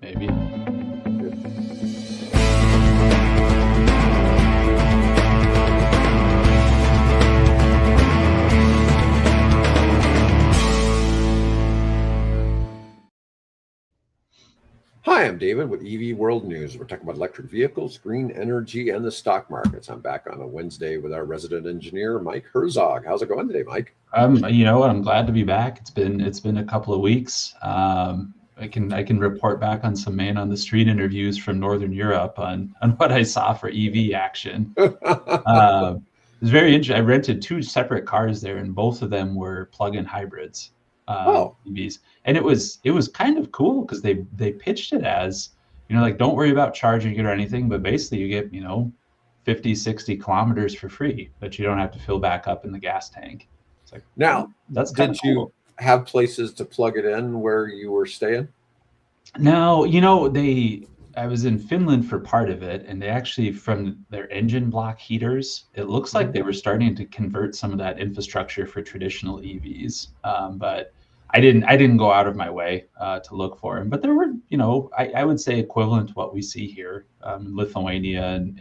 maybe. Hi, I'm David with EV World News. We're talking about electric vehicles, green energy, and the stock markets. I'm back on a Wednesday with our resident engineer, Mike Herzog. How's it going today, Mike? You know what? I'm glad to be back. It's been a couple of weeks. I can report back on some man on the street interviews from Northern Europe on what I saw for EV action. It was very interesting. I rented two separate cars there, and both of them were plug-in hybrids, Oh, EVs. And it was kind of cool because they pitched it as, like, don't worry about charging it or anything, but basically you get, 50, 60 kilometers for free, but you don't have to fill back up in the gas tank. It's like, now, that's kind did of you cool. have places to plug it in where you were staying? Now, I was in Finland for part of it, and they actually, from their engine block heaters, it looks like Mhm. they were starting to convert some of that infrastructure for traditional EVs. But I didn't go out of my way to look for them. But there were, I would say equivalent to what we see here in Lithuania and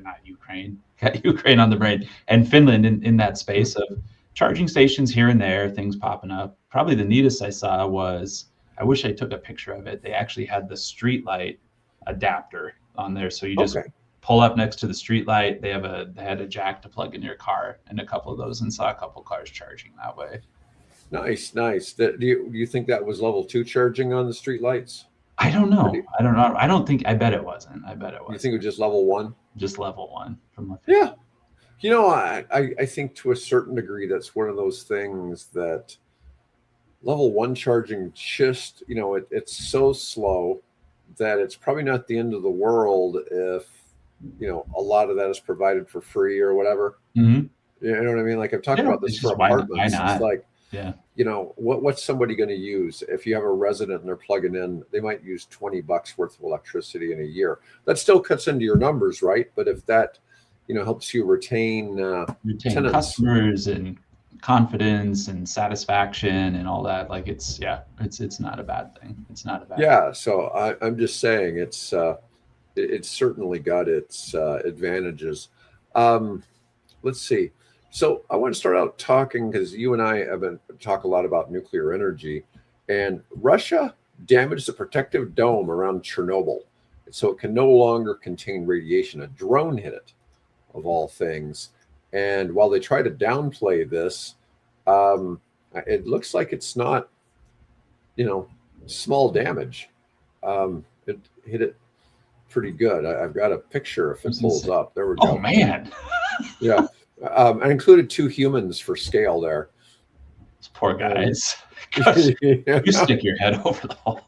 not Ukraine, got Ukraine on the brain, and Finland in that space of charging stations here and there, things popping up. Probably the neatest I saw was, I wish I took a picture of it. They actually had the street light adapter on there, so you just Okay, pull up next to the street light. They had a jack to plug in your car, and a couple of those, and saw a couple cars charging that way. nice, nice. Do you think that was level two charging on the street lights? I don't Or do know. I don't know. I don't think. I bet it wasn't. I bet it you think wasn't. it was just level one? Just level one from what they. Yeah. I think to a certain degree, that's one of those things that level one charging just, it's so slow that it's probably not the end of the world if, a lot of that is provided for free or whatever. Hmm. You know what I mean? Like I've talked Yeah, about this it's for just why apartments. It's not? like, Yeah. what's somebody going to use? If you have a resident and they're plugging in, they might use $20 worth of electricity in a year. That still cuts into your numbers, right? But if that, helps you retain Retain tenants. customers and confidence and satisfaction and all that. Like, it's not a bad thing. It's not a bad thing. Yeah, so I'm just saying it's certainly got its advantages. Um, let's see. So I want to start out talking because you and I have been talk a lot about nuclear energy, and Russia damaged the protective dome around Chernobyl, so it can no longer contain radiation. A drone hit it, of all things, and while they try to downplay this, um, it looks like it's not, you know, small damage. It hit it pretty good. I've got a picture if it It's pulls insane. up. There we Oh go. man, Yeah. I included two humans for scale there. those poor And guys. Gosh, you stick your head over the hole.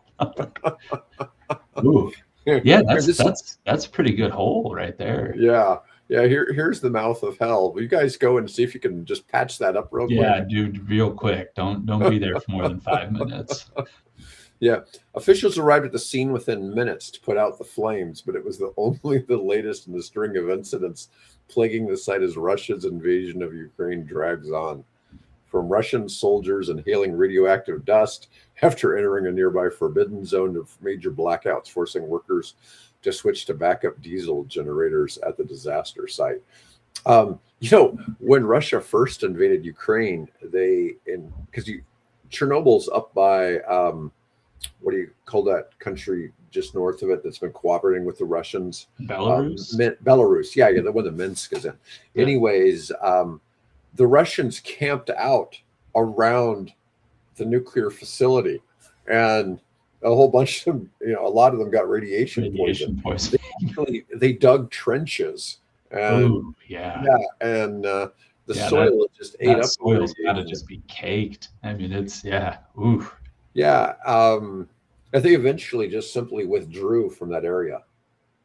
Ooh, yeah, that's this, that's that's a pretty good hole right there. yeah. Yeah, here's the mouth of hell. You guys go and see if you can just patch that up real Yeah, quick. dude, real quick. Don't be there for more than 5 minutes. Yeah, officials arrived at the scene within minutes to put out the flames, but it was only the latest in the string of incidents plaguing the site as Russia's invasion of Ukraine drags on. From Russian soldiers inhaling radioactive dust after entering a nearby forbidden zone to major blackouts, forcing workers to switch to backup diesel generators at the disaster site. When Russia first invaded Ukraine, because Chernobyl's up by what do you call that country just north of it that's been cooperating with the Russians? Belarus? Belarus. Yeah, the one that Minsk is in. Yeah. Anyways, the Russians camped out around the nuclear facility, and a whole bunch of them, a lot of them got radiation poison. Radiation poisoning. They dug trenches, and Oh, yeah. the Yeah, soil just ate that up the soil's got to radiation. just be caked. I mean, yeah. Ooh. Yeah, they eventually just simply withdrew from that area.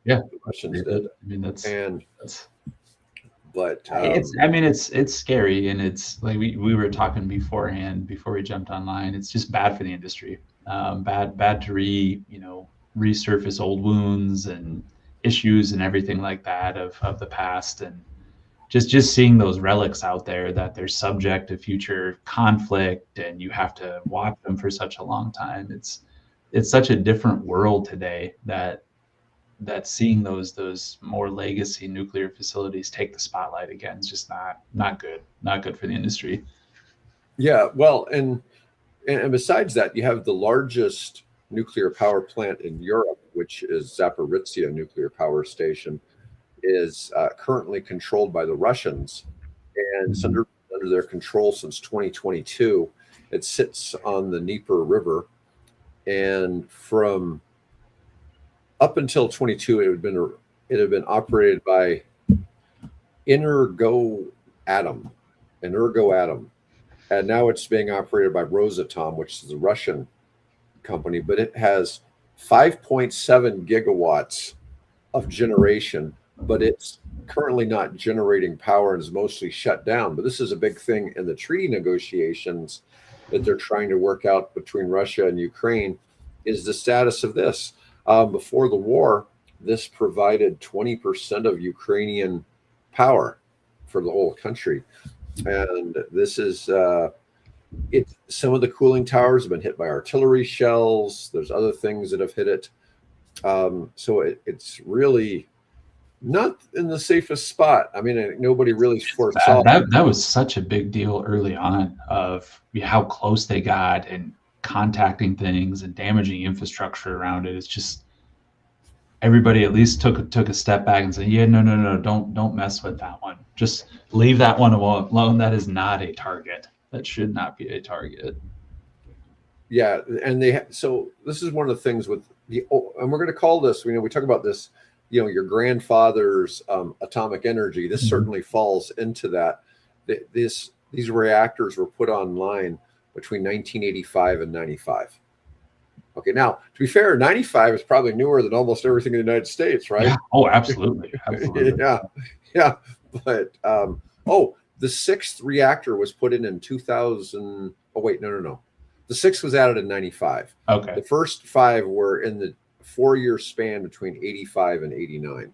Yeah. The Russians did, I mean, and that's but it's scary, and it's like we were talking beforehand before we jumped online. It's just bad for the industry. Bad to resurface old wounds and issues and everything like that of the past, and just seeing those relics out there that they're subject to future conflict, and you have to watch them for such a long time. it's such a different world today that seeing those more legacy nuclear facilities take the spotlight again is just not good, not good for the industry. Yeah, well, and besides that, you have the largest nuclear power plant in Europe, which is Zaporizhzhia nuclear power station, is currently controlled by the Russians, and it's Mhm. under their control since 2022. It sits on the Dnieper River, and from up until 22, it had been operated by Energo Atom, Energo Atom, and now it's being operated by Rosatom, which is a Russian company, but it has 5.7 gigawatts of generation, but it's currently not generating power and is mostly shut down. But this is a big thing in the treaty negotiations that they're trying to work out between Russia and Ukraine is the status of this. Before the war, this provided 20% of Ukrainian power for the whole country. And this is some of the cooling towers have been hit by artillery shells. There's other things that have hit it. So it's really not in the safest spot. I mean, nobody really foresaw That was such a big deal early on of how close they got and contacting things and damaging infrastructure around it. It's just everybody at least took a step back and said, yeah, no, don't mess with that one. Just leave that one alone. That is not a target. That should not be a target. Yeah, and so this is one of the things with and we're going to call this, we talk about this, your grandfather's atomic energy. This certainly falls into that. These reactors were put online between 1985 and 95. Okay, now to be fair, 95 is probably newer than almost everything in the United States, right? Yeah. Oh, absolutely. Absolutely. yeah. But the sixth reactor was put in 2000. Oh wait, no. The sixth was added in 95. Okay. The first five were in the 4-year span between 85 and 89.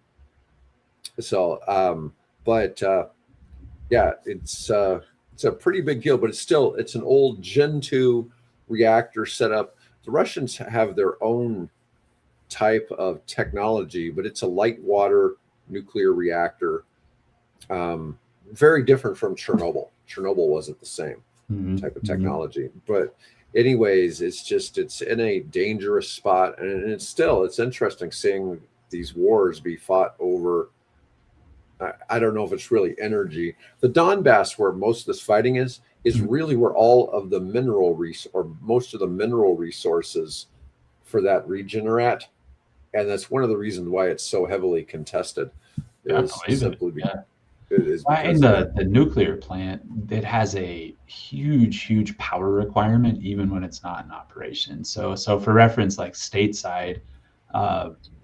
So, yeah, it's a pretty big deal, but it's an old Gen 2 reactor setup. The Russians have their own type of technology, but it's a light water nuclear reactor. Very different from Chernobyl. Chernobyl wasn't the same type of technology, but anyways, it's in a dangerous spot, and it's interesting seeing these wars be fought over. I don't know if it's really energy. The Donbass, where most of this fighting is really where all of the most of the mineral resources for that region are at, and that's one of the reasons why it's so heavily contested. And the nuclear plant, it has a huge power requirement even when it's not in operation. So for reference, like stateside,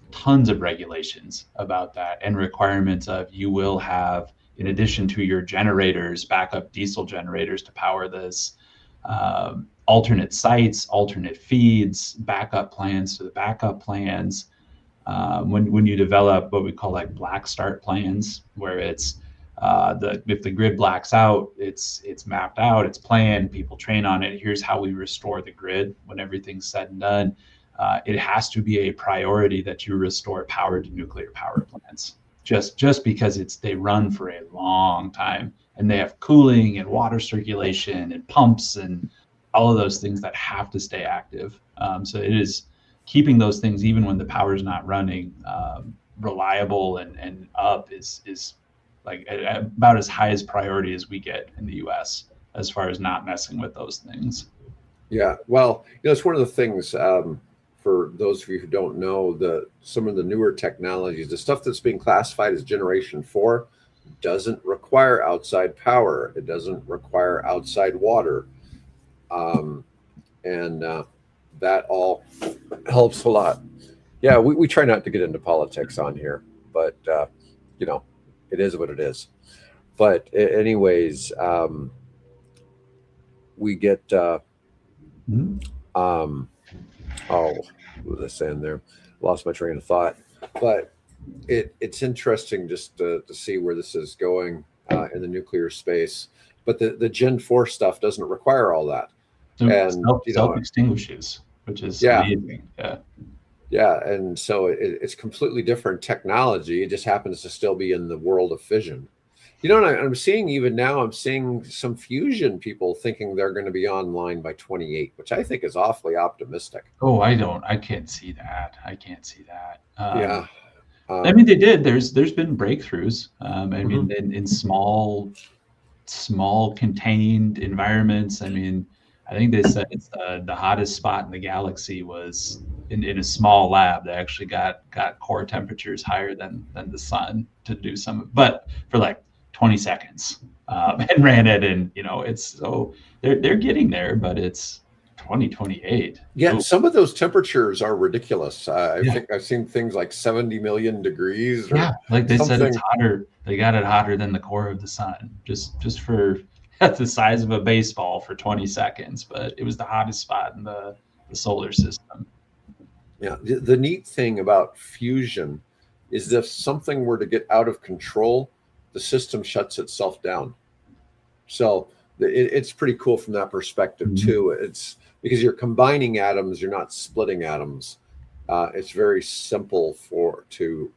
tons of regulations about that and requirements of you will have, in addition to your generators, backup diesel generators to power this, alternate sites, alternate feeds, backup plans to the backup plans. When you develop what we call like black start plans, where it's if the grid blacks out, it's mapped out, it's planned, people train on it. Here's how we restore the grid when everything's said and done. It has to be a priority that you restore power to nuclear power plants, just because they run for a long time and they have cooling and water circulation and pumps and all of those things that have to stay active. So it is keeping those things, even when the power is not running, reliable and up is like about as high as priority as we get in the US as far as not messing with those things. Yeah, well, it's one of the things, for those of you who don't know, some of the newer technologies, the stuff that's being classified as Generation 4 doesn't require outside power. It doesn't require outside water. And that all helps a lot. Yeah, we try not to get into politics on here, but, it is what it is. But anyways, we get... what was I saying there? Lost my train of thought. But it's interesting just to see where this is going in the nuclear space. But the Gen 4 stuff doesn't require all that. So self-extinguishes. which is Yeah. amazing. Yeah. Yeah. And so it's completely different technology. It just happens to still be in the world of fission. You know, and I'm seeing even now, I'm seeing some fusion people thinking they're going to be online by 28, which I think is awfully optimistic. Oh, I can't see that. I can't see that. Yeah. I mean, they did. There's been breakthroughs. I Mhm. mean, in small contained environments. I mean, I think they said it's the hottest spot in the galaxy was in a small lab. They actually got core temperatures higher than the sun to do some, but for like 20 seconds, and ran it. And it's so they're getting there, but it's 2028. Yeah, Oh, some of those temperatures are ridiculous. I yeah. think I've seen things like 70 million degrees Yeah, or like they said, it's something. hotter. They got it hotter than the core of the sun, just for at the size of a baseball for 20 seconds. But it was the hottest spot in the solar system. Yeah, the neat thing about fusion is if something were to get out of control, the system shuts itself down. So it's pretty cool from that perspective Mhm. too. It's because you're combining atoms, you're not splitting atoms. It's very simple to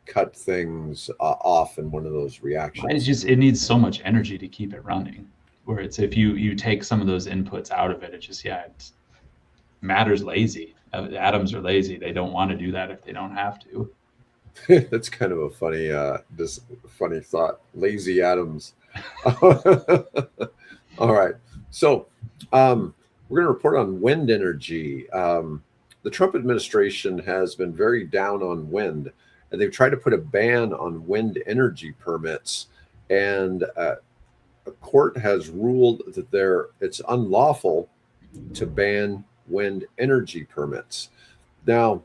cut things off in one of those reactions. It needs so much energy to keep it running. Where it's if you take some of those inputs out of it, it just matter's lazy. Atoms are lazy. They don't want to do that if they don't have to. That's kind of a funny thought. Lazy atoms. All right. So we're going to report on wind energy. The Trump administration has been very down on wind, and they've tried to put a ban on wind energy permits. And a court has ruled that it's unlawful to ban wind energy permits. Now,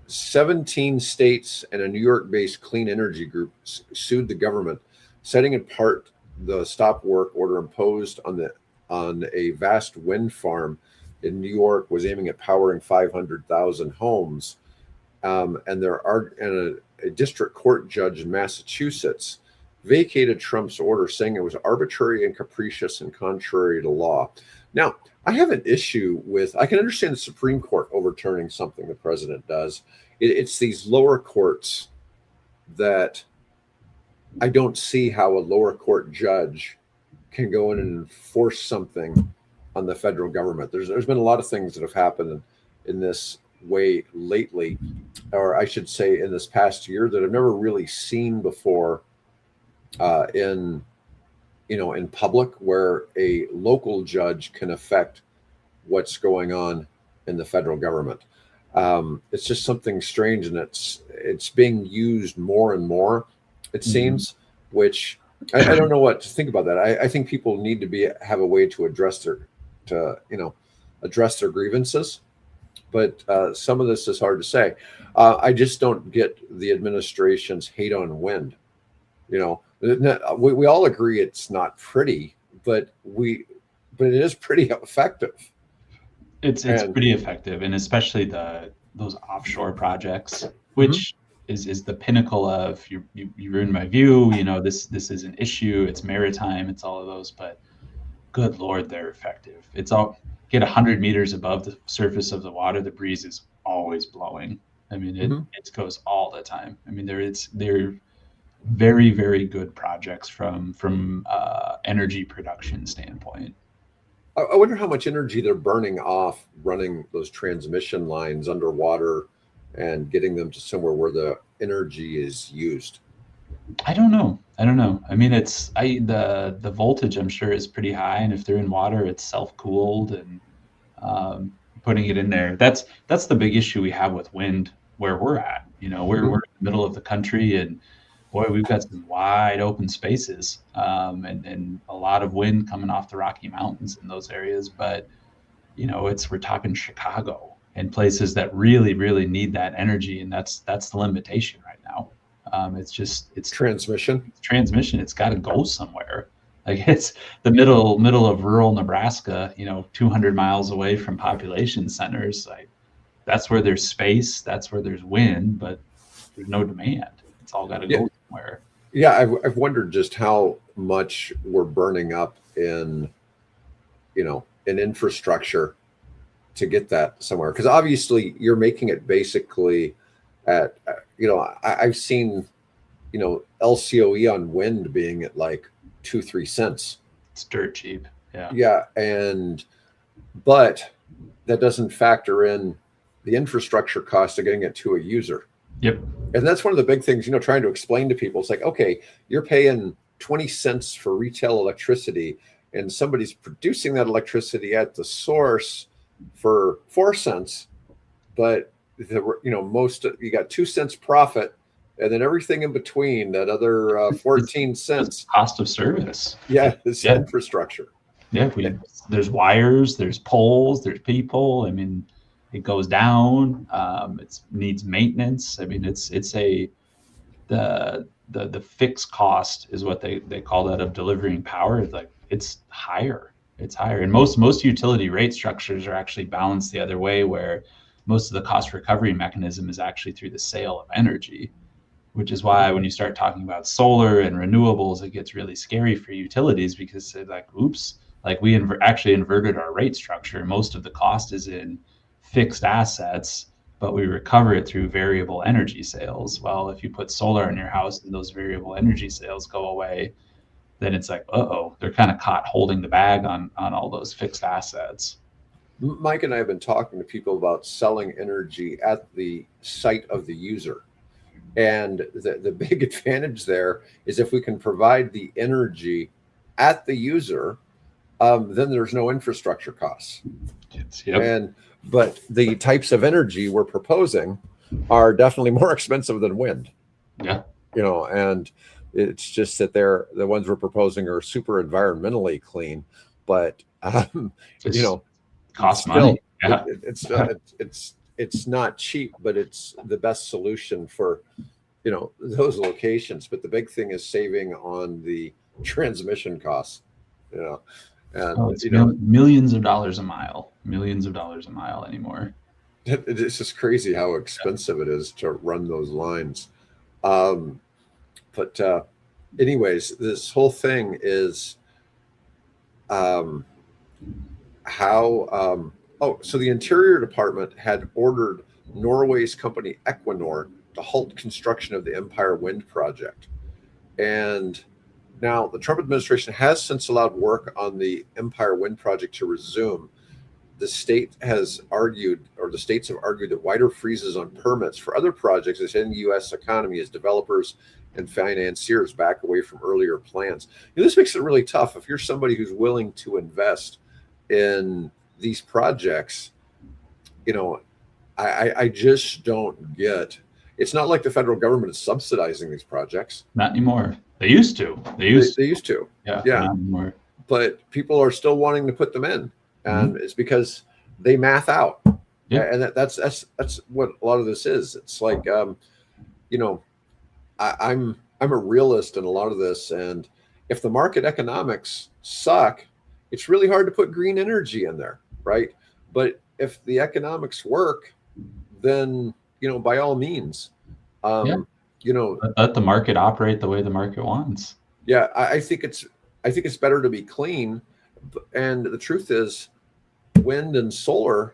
17 states and a New York-based clean energy group sued the government, setting apart the stop work order imposed on a vast wind farm in New York was aiming at powering 500,000 homes. And a district court judge in Massachusetts vacated Trump's order, saying it was arbitrary and capricious and contrary to law. Now, I have an issue with, I can understand the Supreme Court overturning something the president does. It's these lower courts that I don't see how a lower court judge can go in and enforce something on the federal government. There's been a lot of things that have happened in this way lately, or I should say in this past year, that I've never really seen before in public, where a local judge can affect what's going on in the federal government. It's just something strange, and it's being used more and more, it Mhm. seems. Which I don't know what to think about that. I think people need to have a way to address their grievances, but some of this is hard to say. I just don't get the administration's hate on wind. We all agree it's not pretty, but it is pretty effective. It's And pretty effective, and especially those offshore projects, Mhm. which is the pinnacle of you ruined my view. This is an issue. It's maritime. It's all of those, but good Lord, they're effective. It's all get 100 meters above the surface of the water. The breeze is always blowing. I mean, Mhm. it goes all the time. I mean, they're very, very good projects from energy production standpoint. I wonder how much energy they're burning off running those transmission lines underwater and getting them to somewhere where the energy is used. I don't know. I don't know. I mean, the voltage I'm sure is pretty high, and if they're in water, it's self-cooled and putting it in there. That's the big issue we have with wind where we're at. We're Mhm. in the middle of the country, and boy, we've got some wide open spaces, and a lot of wind coming off the Rocky Mountains in those areas. But we're talking Chicago and places that really, really need that energy, and that's the limitation right now. It's Transmission. transmission. It's got to go somewhere. Like it's the middle of rural Nebraska, 200 miles away from population centers. Like that's where there's space, that's where there's wind, but there's no demand. It's all got to Yeah, go somewhere. yeah. I've wondered just how much we're burning up in infrastructure to get that somewhere, because obviously you're making it basically at I've seen LCOE on wind being at like 2-3 cents. It's dirt cheap. Yeah, but that doesn't factor in the infrastructure cost of getting it to a user. Yep. And that's one of the big things, trying to explain to people. It's like, okay, you're paying 20 cents for retail electricity, and somebody's producing that electricity at the source for 4 cents, but most you got 2 cents profit, and then everything in between, that other 14 cents, it's cost of service. Yeah, it's infrastructure. Yeah, there's wires, there's poles, there's people. I mean, it goes down. It needs maintenance. I mean, the fixed cost is what they call that of delivering power. It's higher. It's higher, and most utility rate structures are actually balanced the other way, where most of the cost recovery mechanism is actually through the sale of energy, which is why when you start talking about solar and renewables, it gets really scary for utilities, because they're like, oops, like we actually inverted our rate structure. Most of the cost is in fixed assets, but we recover it through variable energy sales. Well, if you put solar in your house and those variable energy sales go away, then it's like, they're kind of caught holding the bag on all those fixed assets. Mike and I have been talking to people about selling energy at the site of the user. And the big advantage there is if we can provide the energy at the user, then there's no infrastructure costs. Yep. But the types of energy we're proposing are definitely more expensive than wind. Yeah. And it's just that the ones we're proposing are super environmentally clean, but costs money. Yeah. It's not cheap, but it's the best solution for those locations. But the big thing is saving on the transmission costs. And millions of dollars a mile anymore. It's just crazy how expensive it is to run those lines. But anyways, this whole thing is so the Interior Department had ordered Norway's company Equinor to halt construction of the Empire Wind project. And now the Trump administration has since allowed work on the Empire Wind project to resume. The states have argued that wider freezes on permits for other projects is in the U.S. economy as developers and financiers back away from earlier plans. This makes it really tough if you're somebody who's willing to invest in these projects. I just don't get. It's not like the federal government is subsidizing these projects. Not anymore. They used to. They used to. Yeah. Not anymore. But people are still wanting to put them in, and it's because they math out. Yeah. And that's what a lot of this is. It's like, I'm a realist in a lot of this, and if the market economics suck, it's really hard to put green energy in there, right? But if the economics work, then by all means, let the market operate the way the market wants. Yeah, I think it's better to be clean, and the truth is, wind and solar.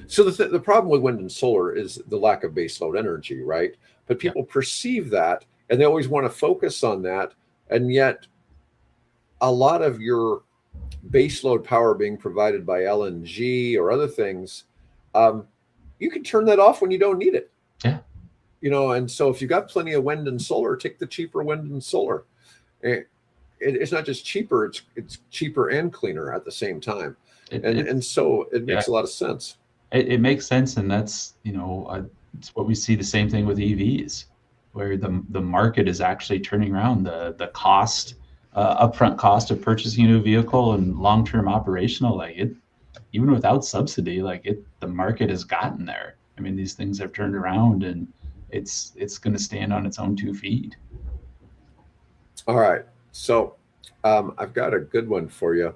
So the problem with wind and solar is the lack of baseload energy, right? But people perceive that, and they always want to focus on that, and yet a lot of your baseload power being provided by LNG or other things, you can turn that off when you don't need it. Yeah. And so if you've got plenty of wind and solar, take the cheaper wind and solar. It's not just cheaper, it's cheaper and cleaner at the same time. And so it makes a lot of sense. It makes sense. And that's, it's what we see the same thing with EVs, where the market is actually turning around the cost, upfront cost of purchasing a new vehicle and long-term operational, even without subsidy, the market has gotten there. I mean, these things have turned around, and it's going to stand on its own 2 feet. All right. So I've got a good one for you.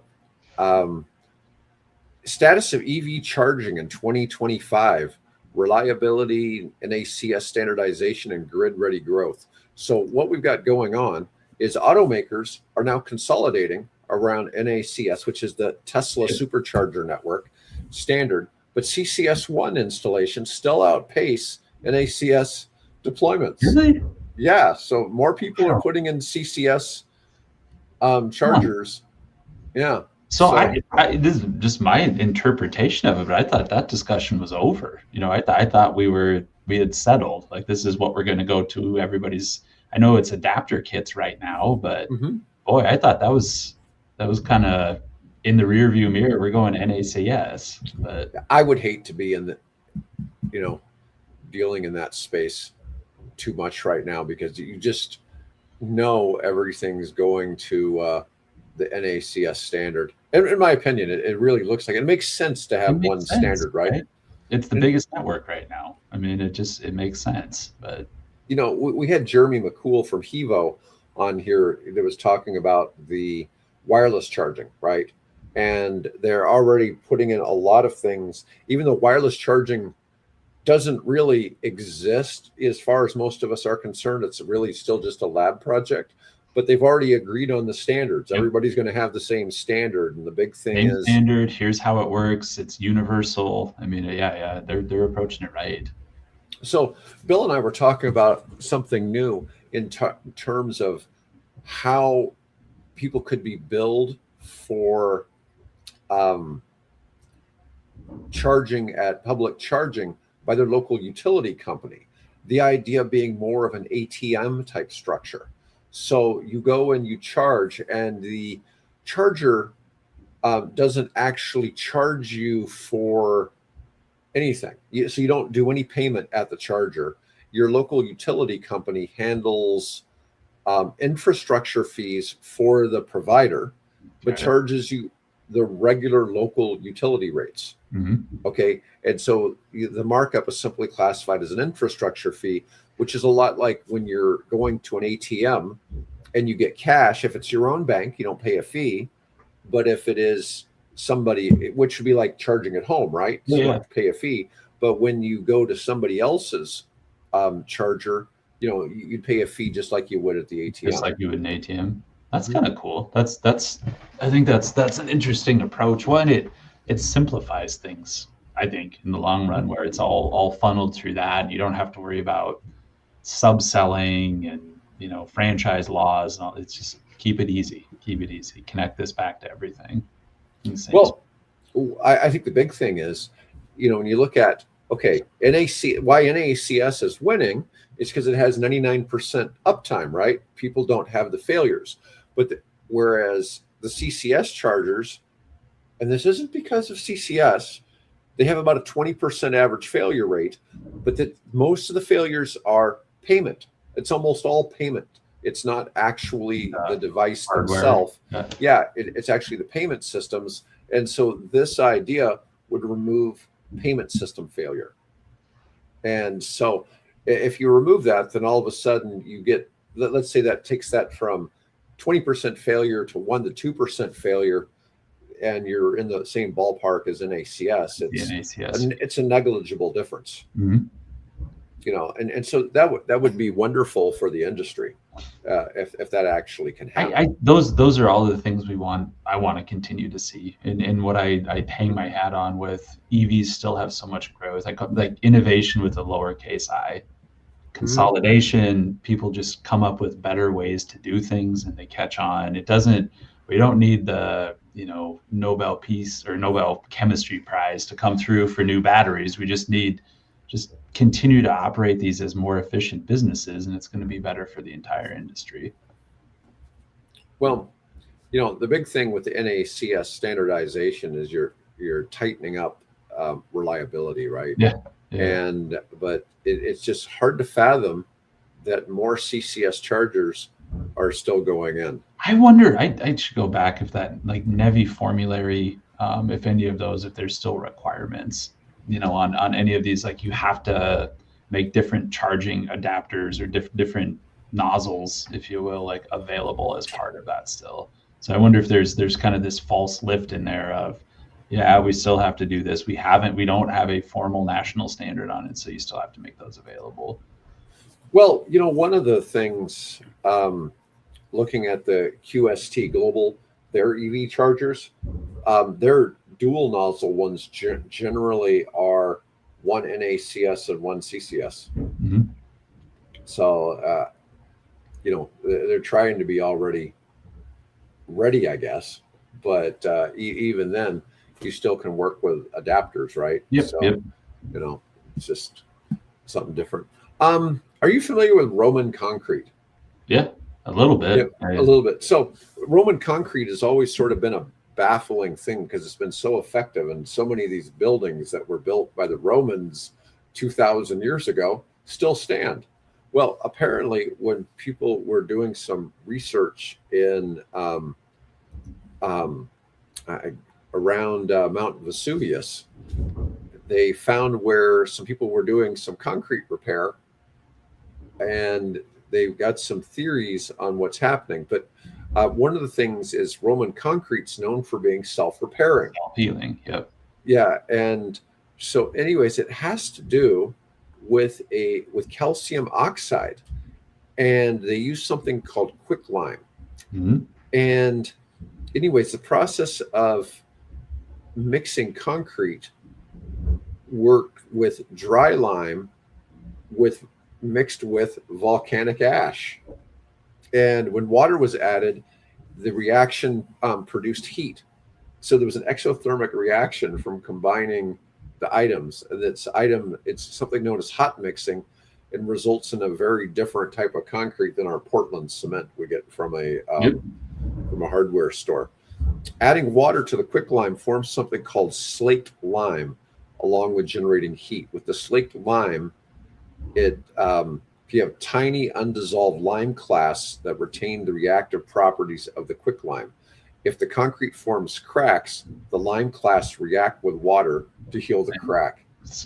Status of EV charging in 2025, reliability, NACS standardization, and grid-ready growth. So what we've got going on is automakers are now consolidating around NACS, which is the Tesla supercharger network, standard, but CCS1 installations still outpace NACS deployments. Really? Yeah, so more people are Wow. putting in CCS chargers. Yeah. So I this is just my interpretation of it, but I thought that discussion was over. I thought we had settled. Like, this is what we're going to go to. Everybody's. I know it's adapter kits right now, but boy, I thought that was kind of in the rear view mirror. We're going NACS, but I would hate to be in the, dealing in that space too much right now, because you just know everything's going to the NACS standard. And in my opinion, it really looks like it makes sense to have one standard, right? It's the biggest network right now. I mean, it makes sense. But we had Jeremy McCool from Hevo on here that was talking about the wireless charging, right? And they're already putting in a lot of things, even though wireless charging doesn't really exist as far as most of us are concerned. It's really still just a lab project, but they've already agreed on the standards. Yep. Everybody's going to have the same standard, and the big thing is standard. Here's how it works. It's universal. I mean, yeah, they're approaching it right. So Bill and I were talking about something new in terms of how people could be billed for charging at public charging by their local utility company. The idea being more of an ATM type structure. So you go and you charge, and the charger doesn't actually charge you for anything. So you don't do any payment at the charger. Your local utility company handles infrastructure fees for the provider, but charges you the regular local utility rates. Okay. And so the markup is simply classified as an infrastructure fee, which is a lot like when you're going to an ATM and you get cash. If it's your own bank, you don't pay a fee. But if it is somebody, which would be like charging at home, right? So you have to pay a fee. But when you go to somebody else's charger, you'd pay a fee just like you would at the ATM. Just like you would an ATM. That's kind of cool. I think that's an interesting approach. One, it simplifies things, I think, in the long run, where it's all funneled through that. You don't have to worry about subselling and franchise laws and all. It's just keep it easy. Connect this back to everything. Well, I think the big thing is, when you look at why NACS is winning, is because it has 99% uptime, right? People don't have the failures. But whereas the CCS chargers, and this isn't because of CCS, they have about a 20% average failure rate, but that most of the failures are payment. It's almost all payment. It's not actually the device itself. It's actually the payment systems. And so this idea would remove payment system failure. And so if you remove that, then all of a sudden you get, let's say that takes that from 20% failure to 1% to 2% failure, and you're in the same ballpark as NACS. It's a negligible difference. And so that would be wonderful for the industry if that actually can happen. Those are all the things I want to continue to see. And what I hang my hat on with EVs still have so much growth. Like innovation with a lowercase I. Consolidation, people just come up with better ways to do things and they catch on. We don't need the Nobel Peace or Nobel Chemistry Prize to come through for new batteries. We just need continue to operate these as more efficient businesses, and it's going to be better for the entire industry. Well, the big thing with the NACS standardization is you're tightening up reliability, right? But it's just hard to fathom that more CCS chargers are still going in. I wonder, I should go back if that, like NEVI formulary, if any of those, if there's still requirements, on any of these, like you have to make different charging adapters or different nozzles, if you will, like available as part of that still. So I wonder if there's kind of this false lift in there of, we still have to do this. We don't have a formal national standard on it, so you still have to make those available. Well, one of the things, looking at the QST Global, their EV chargers, they're dual nozzle ones generally are one NACS and one CCS. Mm-hmm. So, they're trying to be already ready, I guess. But even then, you still can work with adapters, right? Yep. So, Yep. it's just something different. Are you familiar with Roman concrete? Yeah, a little bit. Yeah, a little bit. So Roman concrete has always sort of been a baffling thing because it's been so effective, and so many of these buildings that were built by the Romans 2,000 years ago still stand. Well, apparently, when people were doing some research in around Mount Vesuvius, they found where some people were doing some concrete repair, and they've got some theories on what's happening. But one of the things is Roman concrete's known for being self-repairing. Self-healing, yep. Yeah, and so anyways, it has to do with calcium oxide, and they use something called quicklime. Mm-hmm. And anyways, the process of mixing concrete worked with dry lime mixed with volcanic ash. And when water was added, the reaction produced heat. So there was an exothermic reaction from combining the items. It's something known as hot mixing, and results in a very different type of concrete than our Portland cement we get from a hardware store. Adding water to the quicklime forms something called slaked lime, along with generating heat. With the slaked lime, if you have tiny undissolved lime clasts that retain the reactive properties of the quicklime. If the concrete forms cracks, the lime clasts react with water to heal the crack. It's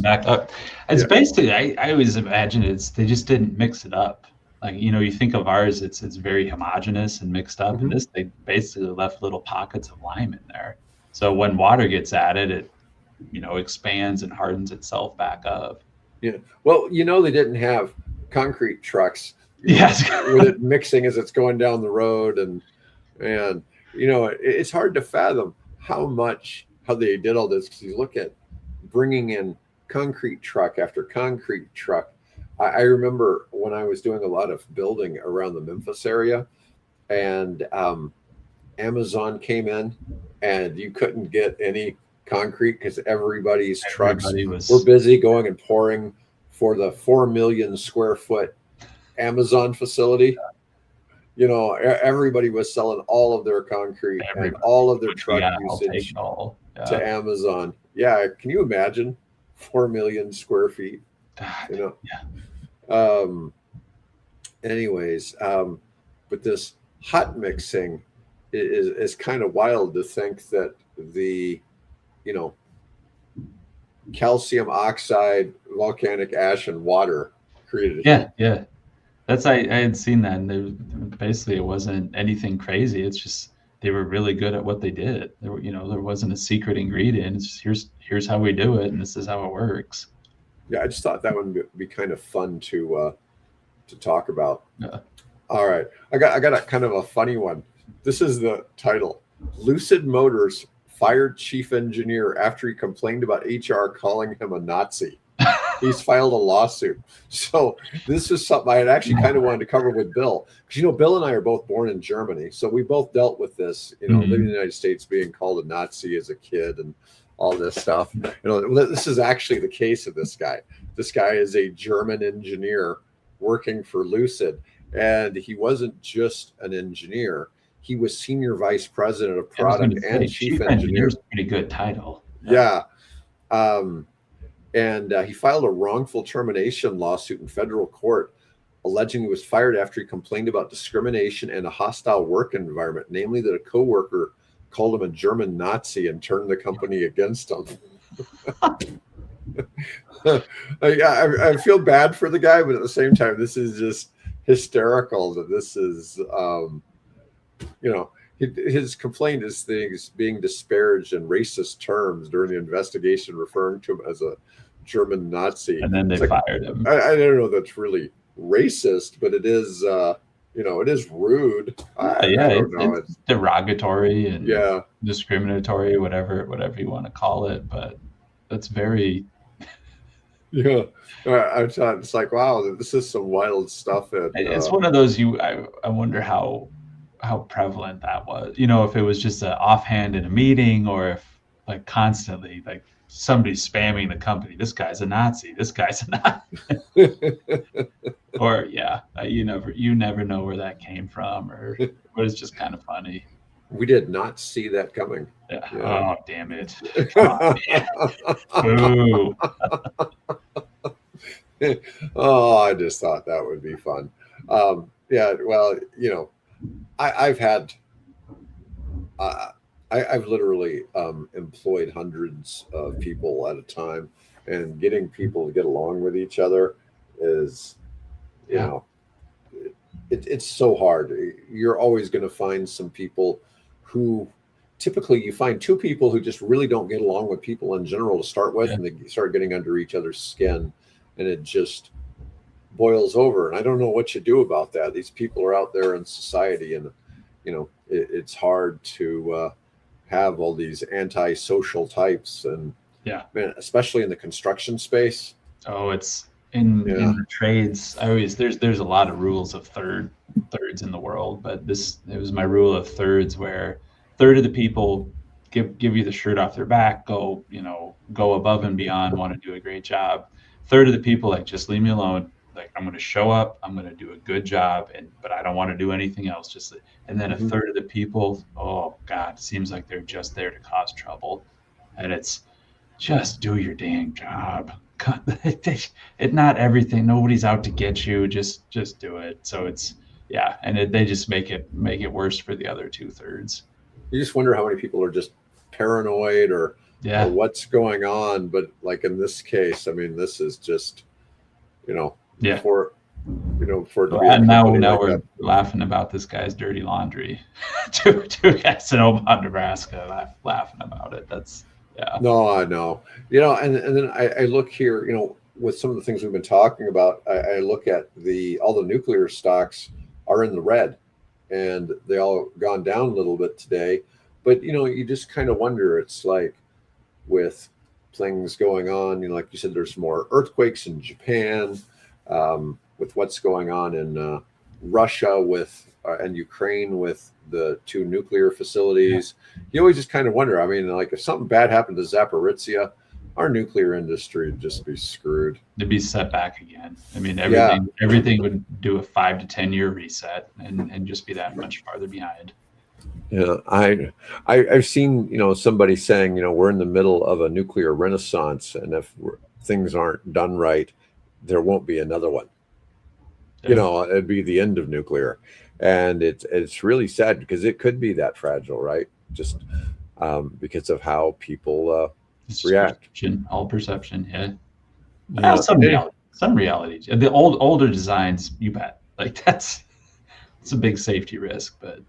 back up. It's basically, I always imagine they just didn't mix it up. Like, you think of ours, it's very homogeneous and mixed up. Mm-hmm. And they basically left little pockets of lime in there. So when water gets added, it, expands and hardens itself back up. Yeah. Well, they didn't have concrete trucks. Yes. With it mixing as it's going down the road, and it's hard to fathom how they did all this, because you look at bringing in concrete truck after concrete truck. I remember when I was doing a lot of building around the Memphis area, and Amazon came in, and you couldn't get any concrete because everybody's trucks were busy going and pouring for the 4 million square foot Amazon facility. Everybody was selling all of their concrete and all of their truck usage to Amazon. Yeah, can you imagine 4 million square feet? Yeah. Anyways, but this hot mixing is kind of wild to think that the calcium oxide, volcanic ash, and water created heat. Yeah. That's I had seen that, and basically it wasn't anything crazy. It's just they were really good at what they did. There wasn't a secret ingredient. It's just here's how we do it, and this is how it works. Yeah, I just thought that would be kind of fun to talk about. Yeah. All right, I got a kind of a funny one. This is the title: Lucid Motors fired chief engineer after he complained about HR calling him a Nazi. He's filed a lawsuit. So this is something I had actually kind of wanted to cover with Bill, because Bill and I are both born in Germany, so we both dealt with this. Living in the United States, being called a Nazi as a kid, and all this stuff. This is actually the case of this guy. This guy is a German engineer working for Lucid, and he wasn't just an engineer. He was senior vice president of product and chief engineer. Pretty good title. Yeah. And he filed a wrongful termination lawsuit in federal court, alleging he was fired after he complained about discrimination and a hostile work environment, namely that a coworker called him a German Nazi and turned the company against him. I feel bad for the guy, but at the same time, this is just hysterical that this is, his complaint is things being disparaged in racist terms during the investigation, referring to him as a German Nazi. And then they fired him. I don't know if that's really racist, but it is, it is rude. Yeah, I don't know. it's derogatory and Yeah. discriminatory, whatever you want to call it, but that's very. Yeah. I thought it's like, wow, this is some wild stuff. It's one of those I wonder how prevalent that was. If it was just an offhand in a meeting, or if like constantly like somebody's spamming the company. This guy's a Nazi. This guy's a Nazi. Or you never know where that came from, or but it's just kind of funny. We did not see that coming. Yeah. Yeah. Oh, damn it! Come on, man. Boo. Oh, I just thought that would be fun. Yeah, well, I've had, I've literally employed hundreds of people at a time, and getting people to get along with each other is, it's so hard. You're always going to find some people who, typically you find two people who just really don't get along with people in general to start with, and they start getting under each other's skin, and it just boils over. And I don't know what you do about that. These people are out there in society, and it's hard to have all these antisocial types, and man, especially in the construction space. Oh, it's in the trades. There's a lot of rules of thirds in the world, but it was my rule of thirds, where third of the people give you the shirt off their back, go above and beyond, want to do a great job. Third of the people, like, just leave me alone. Like, I'm going to show up, I'm going to do a good job, but I don't want to do anything else. And then a third of the people, oh God, it seems like they're just there to cause trouble, and it's just do your dang job. Not everything. Nobody's out to get you. Just do it. So it's and they just make it worse for the other 2/3. You just wonder how many people are just paranoid or what's going on. But like in this case, I mean, this is just, for and now we're laughing about this guy's dirty laundry. two guys in Omaha, Nebraska, laughing about it. That's No, I know. And then I look here, with some of the things we've been talking about, I look at all the nuclear stocks are in the red, and they all gone down a little bit today. But, you just kind of wonder, it's like with things going on, like you said, there's more earthquakes in Japan, with what's going on in Russia and Ukraine with the 2 nuclear facilities. You always just kind of wonder. I mean, like, if something bad happened to Zaporizhia, our nuclear industry would just be screwed. It'd be set back again. I mean, everything would do a 5 to 10 year reset and just be that much farther behind. Yeah, I've seen somebody saying we're in the middle of a nuclear renaissance, and if things aren't done right, there won't be another one. It'd be the end of nuclear, and it's really sad because it could be that fragile, right? Just because of how people react. All perception, some reality. The older designs, you bet. Like, it's a big safety risk, but.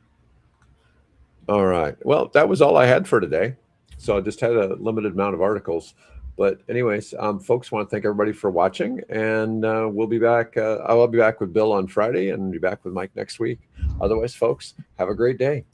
All right. Well, that was all I had for today. So I just had a limited amount of articles. But anyways, folks, want to thank everybody for watching, and we'll be back. I'll be back with Bill on Friday, and be back with Mike next week. Otherwise, folks, have a great day.